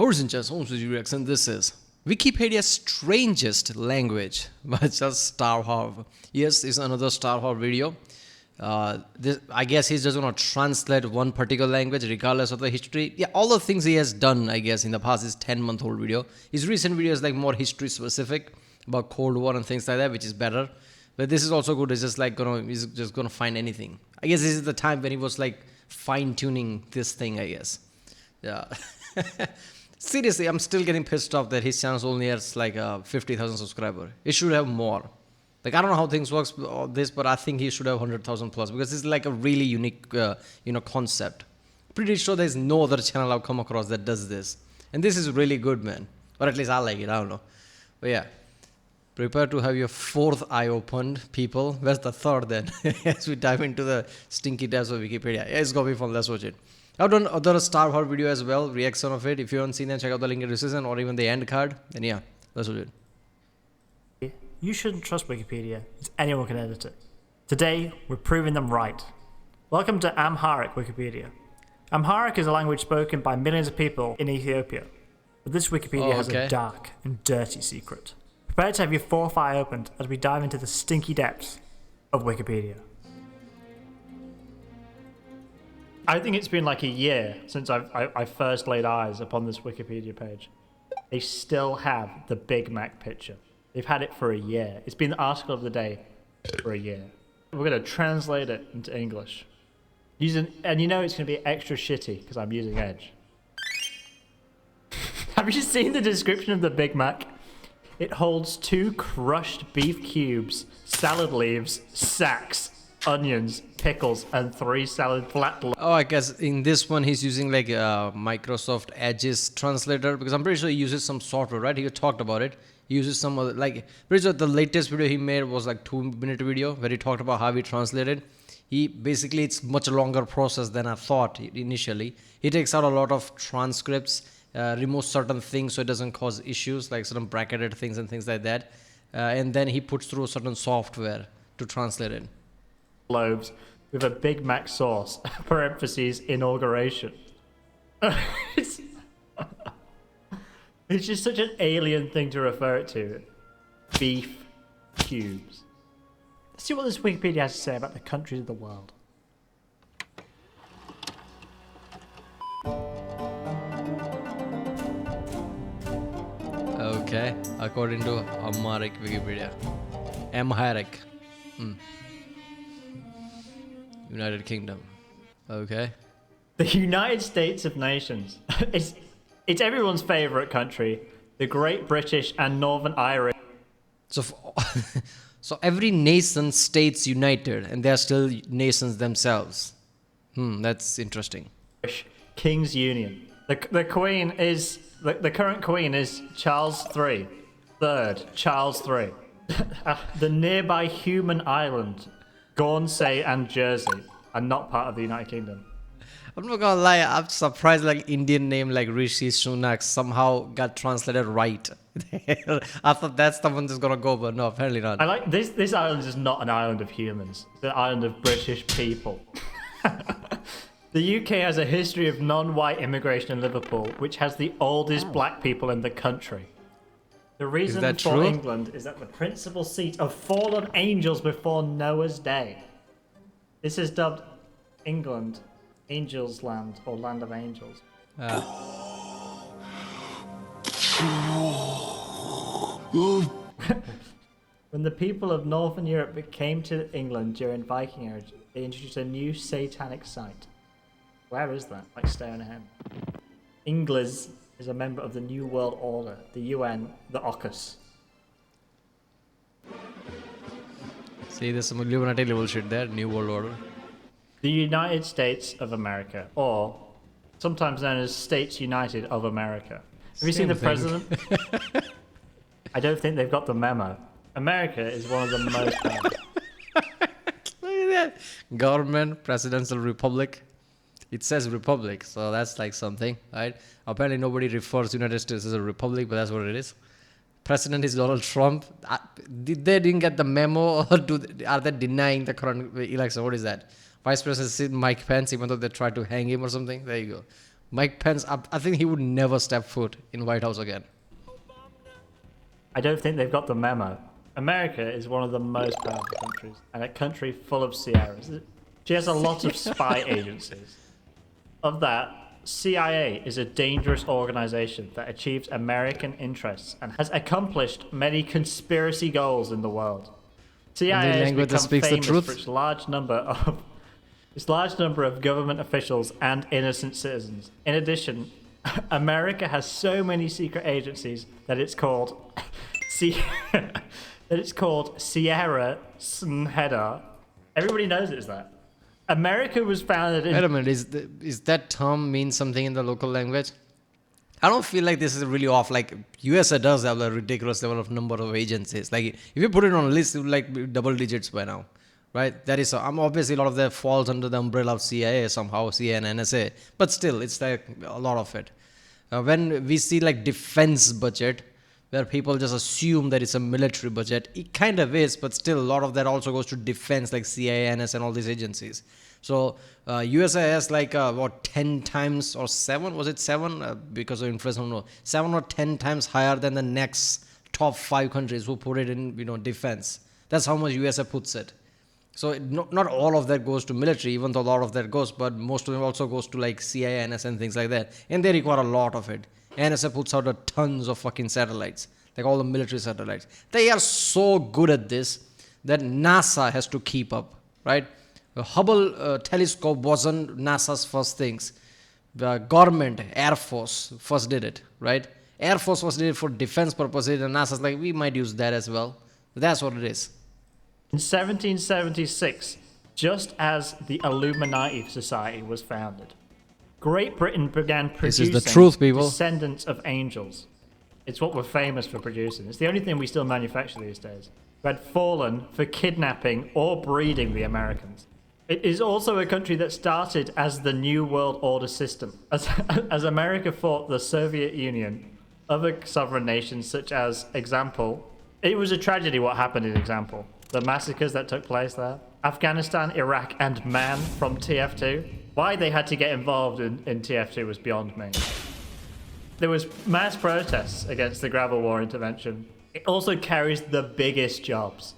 Horizontal Reacts, and this is Wikipedia's strangest language by just Star Hub. Yes, it's another Star Hub video. I guess he's just going to translate one particular language regardless of the history. Yeah, all the things he has done, I guess, in the past is 10-month-old video. His recent video is like more history specific about Cold War and things like that, which is better. But this is also good. It's just like he's just gonna find anything. I guess this is the time when he was like fine-tuning this thing, I guess. Yeah. Seriously, I'm still getting pissed off that his channel only has like 50,000 subscribers. It should have more. Like, I don't know how things works this, but I think he should have 100,000 plus because it's like a really unique, concept. Pretty sure there's no other channel I've come across that does this. And this is really good, man. Or at least I like it, I don't know. But yeah. Prepare to have your fourth eye opened, people. Where's the third then? As we dive into the stinky depths of Wikipedia. Yeah, it's gonna be fun, let's watch it. I've done other Star Wars video as well, reaction of it. If you haven't seen them, check out the link in the description or even the end card. Then yeah, let's watch it. You shouldn't trust Wikipedia, as anyone can edit it. Today, we're proving them right. Welcome to Amharic Wikipedia. Amharic is a language spoken by millions of people in Ethiopia. But this Wikipedia has a dark and dirty secret. Prepare to have your fourth eye opened as we dive into the stinky depths of Wikipedia. I think it's been like a year since I first laid eyes upon this Wikipedia page. They still have the Big Mac picture. They've had it for a year. It's been the article of the day for a year. We're going to translate it into English. And you know it's going to be extra shitty because I'm using Edge. Have you seen the description of the Big Mac? It holds 2 crushed beef cubes, salad leaves, sacks, onions, pickles, and 3 salad flat. Oh, I guess in this one he's using like Microsoft Edge's translator because I'm pretty sure he uses some software, right? He talked about it. He uses some other, like, pretty sure the latest video he made was like 2-minute video where he talked about how he translated. Basically, it's much longer process than I thought initially. He takes out a lot of transcripts, removes certain things so it doesn't cause issues like certain bracketed things and things like that. And then he puts through certain software to translate it. Loaves with a Big Mac sauce, parentheses, inauguration. It's just such an alien thing to refer it to. Beef cubes. Let's see what this Wikipedia has to say about the countries of the world. Okay, according to Amharic Wikipedia. Amharic. United Kingdom. Okay. The United States of Nations. It's everyone's favorite country. The Great British and Northern Irish. So every nation states united, and they are still nations themselves. That's interesting. King's Union. The Queen is the current Queen is Charles III. Third, Charles III. The nearby human island, Guernsey and Jersey, are not part of the United Kingdom. I'm not gonna lie, I'm surprised like Indian name like Rishi Sunak somehow got translated right. I thought that's the one that's gonna go, but no, apparently not. I like this island is not an island of humans. It's an island of British people. The UK has a history of non-white immigration in Liverpool, which has the oldest black people in the country. The reason for true? England is that the principal seat of fallen angels before Noah's day. This is dubbed England Angels Land, or Land of Angels. When the people of Northern Europe came to England during Viking age, they introduced a new satanic site. Where is that? Like Stonehenge. Inglis is a member of the New World Order, the UN, the AUKUS. See, there's some Illuminati level shit there, New World Order. The United States of America, or sometimes known as States United of America. Have you seen the president? I don't think they've got the memo. America is one of the most... Look at that. Government, presidential republic. It says republic, so that's like something, right? Apparently nobody refers to United States as a republic, but that's what it is. President is Donald Trump. They didn't get the memo, or are they denying the current election? What is that? Vice President is Mike Pence, even though they tried to hang him or something. There you go. Mike Pence, I think he would never step foot in White House again. I don't think they've got the memo. America is one of the most powerful countries, and a country full of Sierras. She has a lot of spy agencies. Of that, CIA is a dangerous organization that achieves American interests and has accomplished many conspiracy goals in the world. CIA has become famous for its large number of government officials and innocent citizens. In addition, America has so many secret agencies that it's called Sierra Snhedar. Everybody knows it's that. America was founded in... Wait a minute, is that term mean something in the local language? I don't feel like this is really off. Like, USA does have a ridiculous level of number of agencies. Like, if you put it on a list, it would like be double digits by now. Right? That is, obviously a lot of that falls under the umbrella of CIA somehow, CIA and NSA. But still, it's like a lot of it. When we see like defense budget, where people just assume that it's a military budget, it kind of is, but still a lot of that also goes to defense, like CIA, NS, and all these agencies. So USA has like 10 times or 7, was it 7? Because of inflation, no, 7 or 10 times higher than the next top 5 countries who put it in, defense. That's how much USA puts it. So not all of that goes to military, even though a lot of that goes, but most of it also goes to like CIA, NS, and things like that. And they require a lot of it. NSA puts out tons of fucking satellites, like all the military satellites. They are so good at this that NASA has to keep up, right? The Hubble telescope wasn't NASA's first things. The government, Air Force, first did it, right? Air Force was did it for defense purposes, and NASA's like, we might use that as well. But that's what it is. In 1776, just as the Illuminati Society was founded, Great Britain began producing this is the truth, people. descendants of angels. It's what we're famous for producing. It's the only thing we still manufacture these days. Who had fallen for kidnapping or breeding the Americans. It is also a country that started as the New World Order system. As America fought the Soviet Union, other sovereign nations such as, example, it was a tragedy what happened in example. The massacres that took place there. Afghanistan, Iraq, and Man from TF2. Why they had to get involved in TF2 was beyond me. There was mass protests against the gravel war intervention. It also carries the biggest jobs.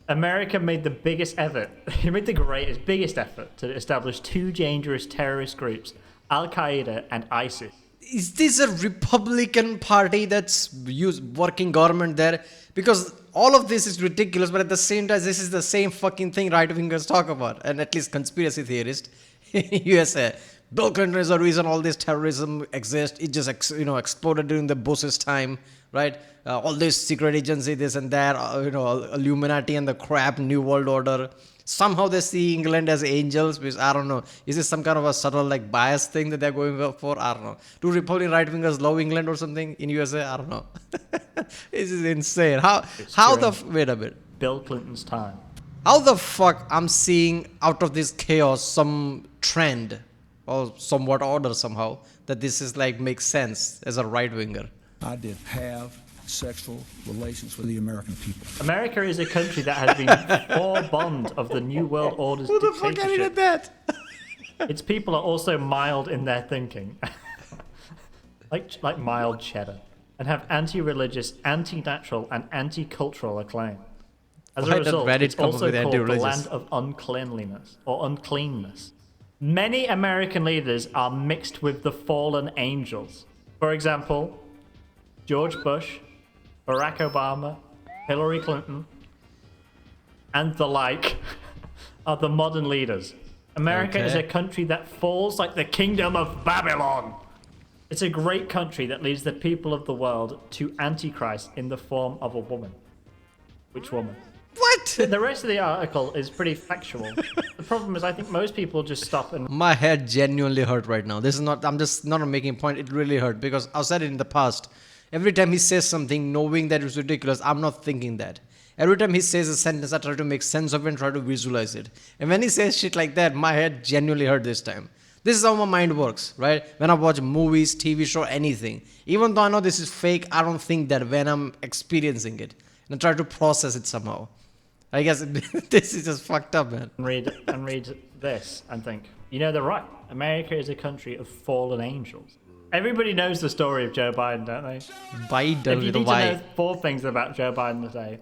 America made the biggest effort, it made the biggest effort to establish 2 dangerous terrorist groups, Al-Qaeda and ISIS. Is this a Republican Party that's working government there? Because all of this is ridiculous, but at the same time, this is the same fucking thing right-wingers talk about, and at least conspiracy theorists in USA. Bill Clinton is the reason all this terrorism exists. It just exploded during the Bush's time, right? All this secret agency, this and that, Illuminati and the crap, New World Order. Somehow they see England as angels, which I don't know. Is this some kind of a subtle like bias thing that they're going for? I don't know. Do Republican right-wingers love England or something in USA? I don't know. This is insane. Wait a minute. Bill Clinton's time. How the fuck I'm seeing out of this chaos some trend or somewhat order somehow that this is like makes sense as a right-winger? I did have sexual relations with the American people. America is a country that has been forebond of the New World Order's dictatorship. Who the fuck edited that? Its people are also mild in their thinking. like mild cheddar. And have anti-religious, anti-natural, and anti-cultural acclaim. As a result, it's also called the land of uncleanliness, or uncleanness. Many American leaders are mixed with the fallen angels. For example, George Bush, Barack Obama, Hillary Clinton, and the like are the modern leaders. America is a country that falls like the kingdom of Babylon. It's a great country that leads the people of the world to Antichrist in the form of a woman. Which woman? What? The rest of the article is pretty factual. The problem is I think most people just stop and... My head genuinely hurt right now. This is not, I'm just not making a point. It really hurt because I've said it in the past. Every time he says something, knowing that it's ridiculous, I'm not thinking that. Every time he says a sentence, I try to make sense of it and try to visualize it. And when he says shit like that, my head genuinely hurt this time. This is how my mind works, right? When I watch movies, TV show, anything. Even though I know this is fake, I don't think that when I'm experiencing it. And I try to process it somehow. I guess this is just fucked up, man. Read this and think, you know, they're right. America is a country of fallen angels. Everybody knows the story of Joe Biden, don't they? Biden If you with a need to Y. know 4 things about Joe Biden today,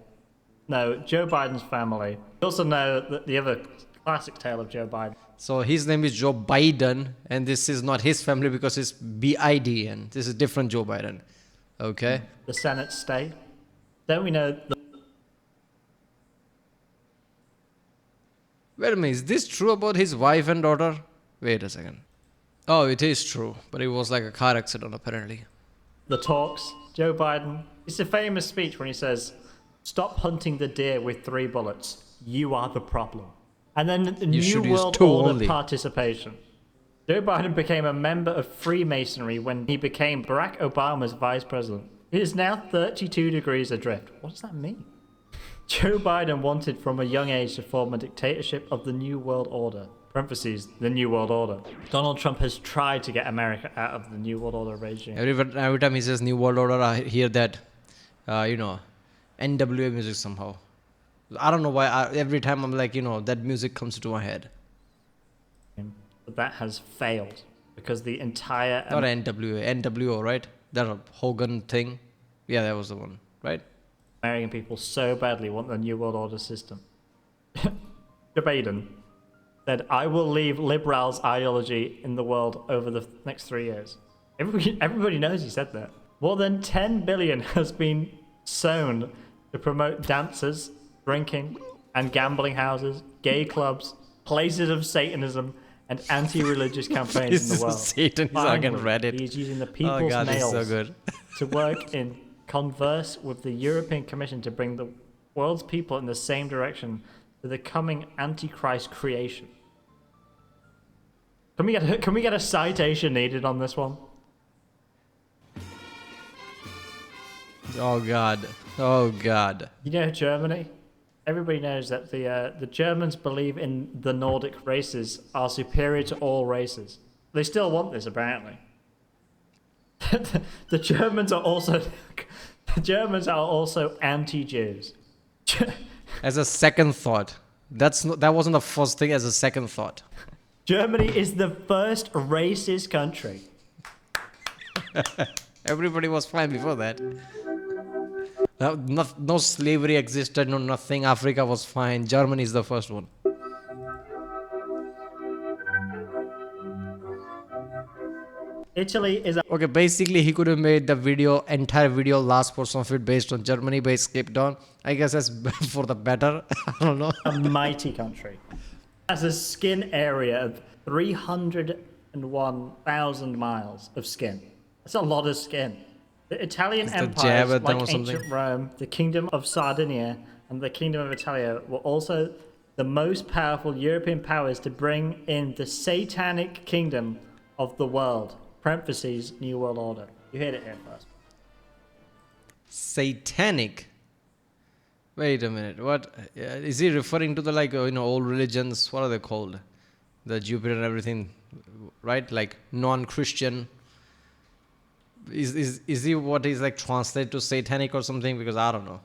no, Joe Biden's family. You also know the other classic tale of Joe Biden. So his name is Joe Biden, and this is not his family because it's BIDN. This is different Joe Biden. Okay. The Senate stay. Don't we know the Wait a minute, is this true about his wife and daughter? Wait a second. Oh, it is true, but it was like a car accident apparently. talks? Joe Biden. It's a famous speech when he says, "Stop hunting the deer with 3 bullets. You are the problem." And then the New should use World 2 Order only. participation. Joe Biden became a member of Freemasonry when he became Barack Obama's vice president. He is now 32 degrees adrift. What does that mean? Joe Biden wanted from a young age to form a dictatorship of the New World Order. Parentheses, the New World Order. Donald Trump has tried to get America out of the New World Order regime. Every time he says New World Order, I hear that, NWA music somehow. I don't know why. Every time I'm like, that music comes to my head. But that has failed because the entire Not NWA, NWO, right? That Hogan thing. Yeah, that was the one, right? American people so badly want the New World Order system. Joe Biden said, "I will leave liberals' ideology in the world over the next 3 years." Everybody knows he said that. More than 10 billion has been sown to promote dancers, drinking, and gambling houses, gay clubs, places of Satanism, and anti-religious campaigns This in the world. is Satanism, I can Finally, read it. he is using the Oh people's god, this is nails so good. to work in converse with the European Commission to bring the world's people in the same direction to the coming Antichrist creation. Can we get a citation needed on this one? Oh god. Oh god. You know Germany? Everybody knows that the Germans believe in the Nordic races are superior to all races. They still want this, apparently. The Germans are also anti-Jews. As a second thought. That wasn't the first thing, as a second thought. Germany is the first racist country. Everybody was fine before that. No slavery existed, no nothing. Africa was fine. Germany is the first one. Italy is Okay, basically he could have made the entire video, last portion of it based on Germany, but he skipped on. I guess that's for the better. I don't know. a mighty country. It has a skin area of 301,000 miles of skin. That's a lot of skin. The Italian the empires, jab at them like or something? ancient Rome, the Kingdom of Sardinia, and the Kingdom of Italia, were also the most powerful European powers to bring in the satanic kingdom of the world. Parentheses, New World Order. You heard it here first. Satanic. Wait a minute. What is he referring to? The old religions? What are they called? The Jupiter and everything, right? Like non-Christian. Is he what is like translated to satanic or something? Because I don't know.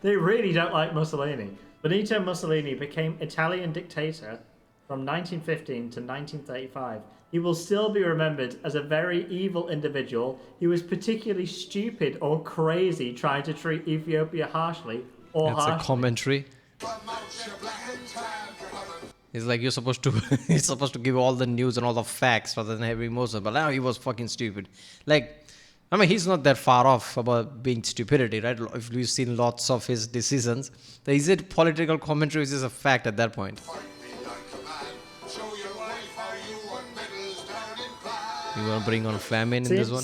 They really don't like Mussolini. Benito Mussolini became Italian dictator from 1915 to 1935. He will still be remembered as a very evil individual who was particularly stupid or crazy trying to treat Ethiopia harshly or It's a harshly. commentary. It's like you're supposed to give all the news and all the facts rather than having emotion. But now he was fucking stupid. He's not that far off about being stupidity, right? If you've seen lots of his decisions, is it political commentary? Is this a fact at that point? You want to bring on famine in this one?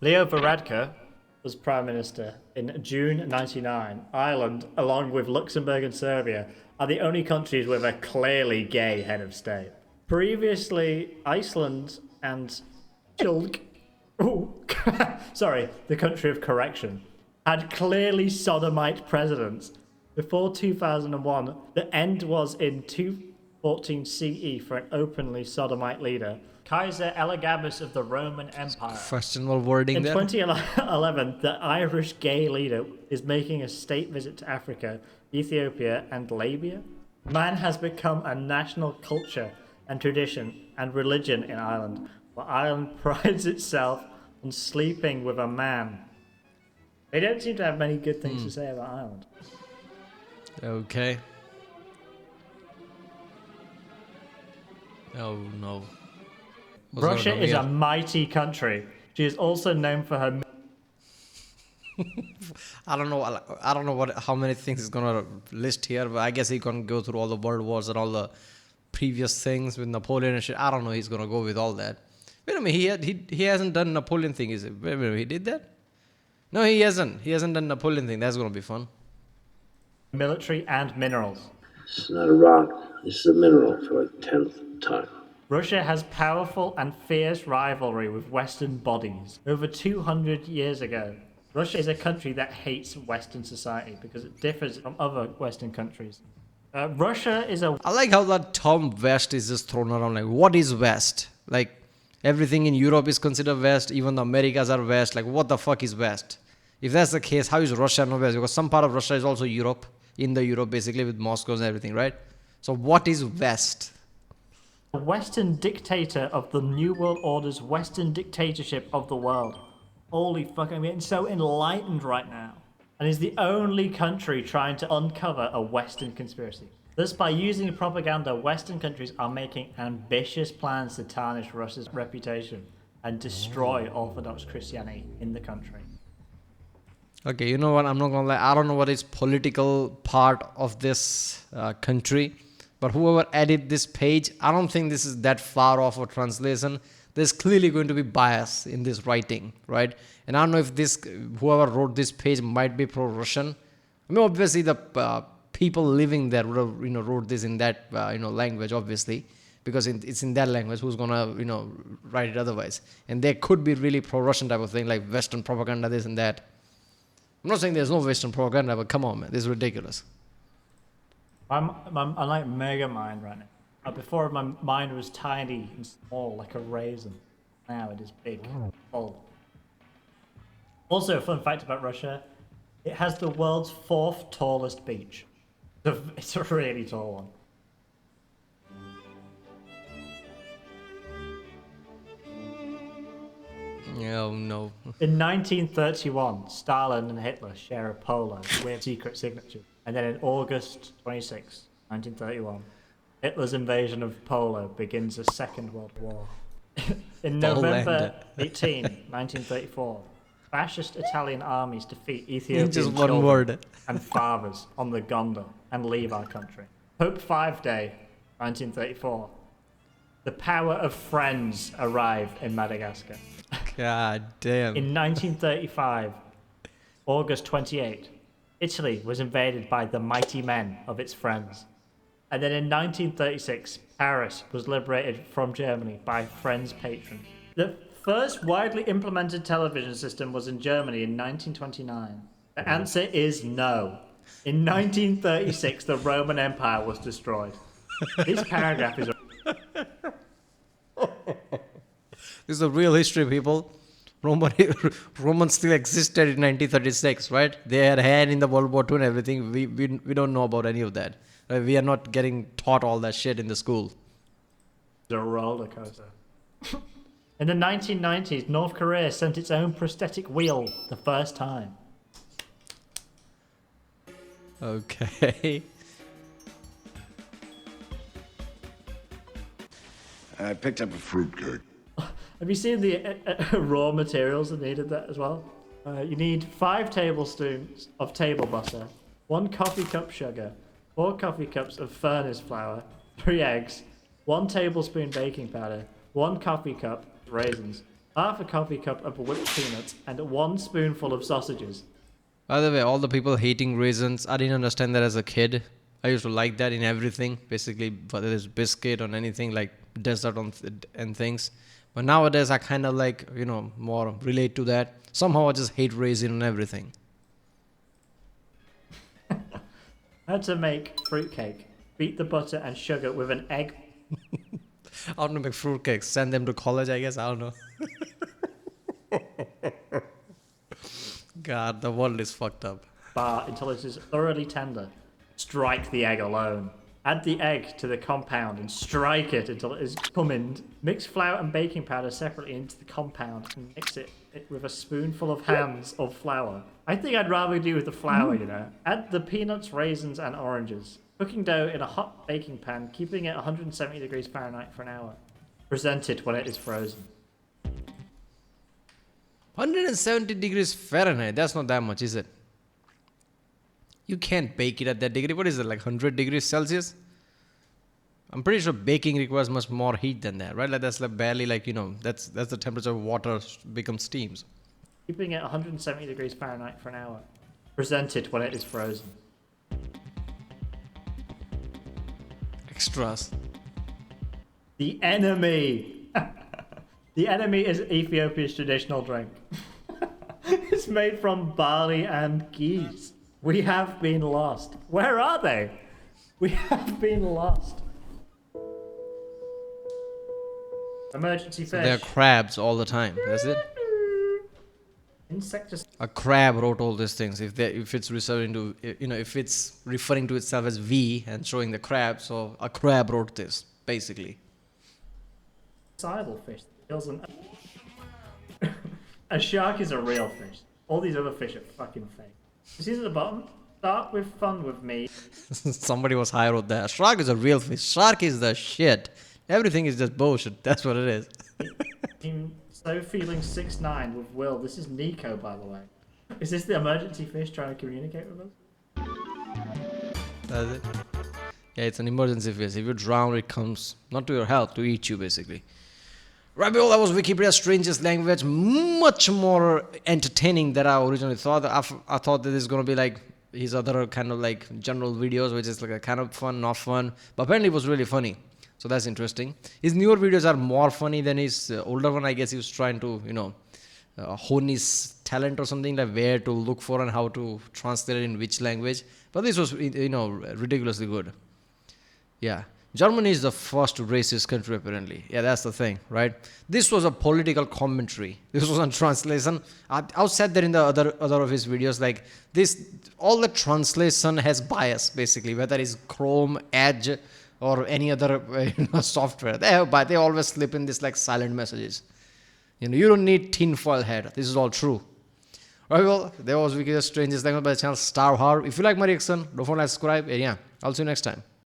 Leo Varadkar was prime minister in June 99. Ireland, along with Luxembourg and Serbia, are the only countries with a clearly gay head of state. Previously, Iceland and the country of correction, had clearly sodomite presidents. Before 2001, the end was in 14 CE for an openly sodomite leader, Kaiser Elagabalus of the Roman Empire. Questionable wording In there. 2011, the Irish gay leader is making a state visit to Africa, Ethiopia, and Libya. Man has become a national culture and tradition and religion in Ireland, where Ireland prides itself on sleeping with a man. They don't seem to have many good things to say about Ireland. Okay. Oh no. What's Russia going on is here? a mighty country. She is also known for her. I don't know how many things he's gonna list here, but I guess he's gonna go through all the world wars and all the previous things with Napoleon and shit. I don't know. He's gonna go with all that. Wait a minute. He hasn't done Napoleon thing, is it? Wait a minute. He did that? No, he hasn't. He hasn't done Napoleon thing. That's gonna be fun. Military and minerals. This is not a rock. This is a mineral for like 10th time. Russia has powerful and fierce rivalry with Western bodies. Over 200 years ago, Russia is a country that hates Western society because it differs from other Western countries. Russia is a... I like how that term West is just thrown around. Like, what is West? Like, everything in Europe is considered West. Even the Americas are West. Like, what the fuck is West? If that's the case, how is Russia not West? Because some part of Russia is also Europe. In the Europe, basically, with Moscow and everything, right? So what is West? a Western dictator of the New World Order's Western dictatorship of the world. Holy fuck, I'm getting so enlightened right now. And is the only country trying to uncover a Western conspiracy. Thus, by using propaganda, Western countries are making ambitious plans to tarnish Russia's reputation and destroy Orthodox Christianity in the country. Okay, you know what? I'm not gonna lie. I don't know what is political part of this country, but whoever edited this page, I don't think this is that far off a translation. There's clearly going to be bias in this writing, right? And I don't know if this whoever wrote this page might be pro-Russian. I mean, obviously the people living there would have, wrote this in that language, obviously, because it's in that language. Who's gonna write it otherwise? And there could be really pro-Russian type of thing, like Western propaganda, this and that. I'm not saying there's no Western propaganda, but come on, man, this is ridiculous. I'm like mega mind right now. Before my mind was tiny and small, like a raisin. Now it is big, full. Also, a fun fact about Russia: it has the world's 4th tallest beach. It's a really tall one. Oh no. In 1931, Stalin and Hitler share a polo with secret signatures. And then in August 26, 1931, Hitler's invasion of Poland begins a Second World War. In November 18, 1934, fascist Italian armies defeat Ethiopian Just one children word. and fathers on the Gonda and leave our country. Pope 5 Day, 1934. The power of friends arrive in Madagascar. God damn. In 1935, August 28, Italy was invaded by the mighty men of its friends. And then in 1936, Paris was liberated from Germany by Friends' patrons. The first widely implemented television system was in Germany in 1929. The answer is no. In 1936, the Roman Empire was destroyed. This paragraph is... This is a real history, people. Romans still existed in 1936, right? They had a hand in the World War II and everything. We don't know about any of that. Right? We are not getting taught all that shit in the school. It's a roller coaster. In the 1990s, North Korea sent its own prosthetic wheel the first time. Okay. I picked up a fruitcake. Have you seen the raw materials that needed that as well? You need 5 tablespoons of table butter, 1 coffee cup sugar, 4 coffee cups of furnace flour, 3 eggs, 1 tablespoon baking powder, 1 coffee cup raisins, half a coffee cup of whipped peanuts, and 1 spoonful of sausages. By the way, all the people hating raisins, I didn't understand that as a kid. I used to like that in everything, basically, whether it's biscuit or anything like dessert and things. But nowadays, I kind of like, more relate to that. Somehow I just hate raisin and everything. How to make fruitcake. beat the butter and sugar with an egg. I don't know, make fruitcakes, send them to college, I guess. I don't know. God, the world is fucked up. Bar until it is thoroughly tender. Strike the egg alone. Add the egg to the compound and strike it until it is cummined. Mix flour and baking powder separately into the compound and mix it with a spoonful of hands of flour. I think I'd rather do with the flour, you know. Add the peanuts, raisins, and oranges. Cooking dough in a hot baking pan, keeping it 170 degrees Fahrenheit for an hour. Present it when it is frozen. 170 degrees Fahrenheit. That's not that much, is it? You can't bake it at that degree. What is it, like 100 degrees Celsius? I'm pretty sure baking requires much more heat than that, right? Like that's like barely like, you know, that's the temperature of water becomes steams. Keeping it 170 degrees Fahrenheit for an hour. Present it when it is frozen. Extras. The enemy. The enemy is Ethiopia's traditional drink. It's made from barley and geese. We have been lost. Where are they? We have been lost. Emergency fish. There are crabs all the time. That's it. Insecticide. A crab wrote all these things. If it's referring to, you know, if it's referring to itself as V and showing the crab, so a crab wrote this basically. Sidle fish. Kills an... A shark is a real fish. All these other fish are fucking fake. You see at the bottom? Start with fun with me. Somebody was high wrote that. Shark is a real fish. Shark is the shit. Everything is just bullshit. That's what it is. So feeling 6'9" with Will. This is Nico, by the way. Is this the emergency fish trying to communicate with us? That's it. Yeah, it's an emergency fish. If you drown, it comes not to your help, to eat you, basically. Right, well, that was Wikipedia's strangest language. Much more entertaining than I originally thought. I thought that this is going to be like his other kind of like general videos, which is like a kind of fun, not fun. But apparently it was really funny. So that's interesting. His newer videos are more funny than his older one. I guess he was trying to, you know, hone his talent or something, like where to look for and how to translate it in which language. But this was, you know, ridiculously good. Yeah. Germany is the first racist country, apparently. Yeah, that's the thing, right? This was a political commentary. This wasn't translation. I've said that in the other of his videos, like this, all the translation has bias, basically, whether it's Chrome, Edge, or any other software. They always slip in this like silent messages. You know, you don't need tinfoil head. This is all true. Alright, well, there was Wikipedia's strangest language by the channel Star Horror. If you like my reaction, don't forget to subscribe. And yeah, I'll see you next time.